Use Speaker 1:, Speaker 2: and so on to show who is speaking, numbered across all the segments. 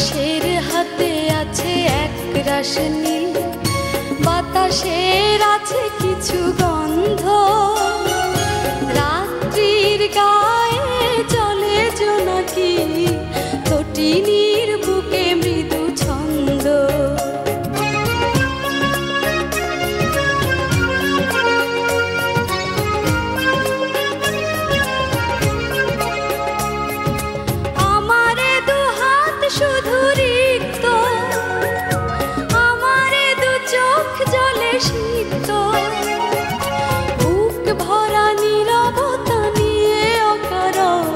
Speaker 1: আকাশের হাতে আছে এক রাশ নীল, বাতাসের আছে কিছু গন্ধ, রাত্রির গায়ে চলে জোনাকি, তটিনীর বুকে মৃদু ছন্দ। আমারে দু হাত শুধু রিক্ত, আমারে দু চোখ জলে সিক্ত, বুক ভরা নীরবতা নিয়ে অকারণ,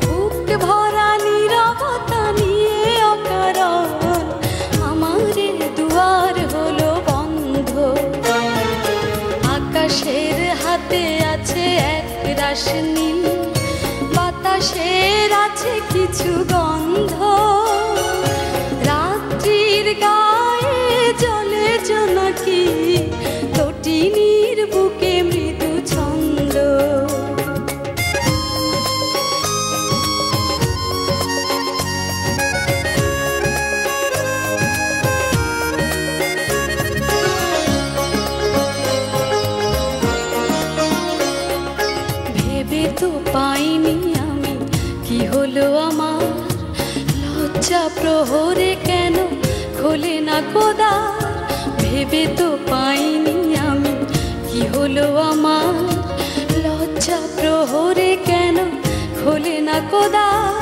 Speaker 1: বুক ভরা নীরবতা নিয়ে অকারণ, আমারে দুয়ার হলো বন্ধ। আকাশের হাতে আছে এক রাশ নীল, বাতাসের আছে কিছু গন্ধ, রাত্রির গায়ে জলে জোনাকি, তটিনীর বুকে মৃদু ছন্দ। ভেবে তো পাইনি আমি কি হলো আমার, লজ্জা প্রহরে কেন খোলে না কোদার। ভেবে তো পাইনি আমি কি হলো আমার, লজ্জা প্রহরে কেন খোলে না কোদার।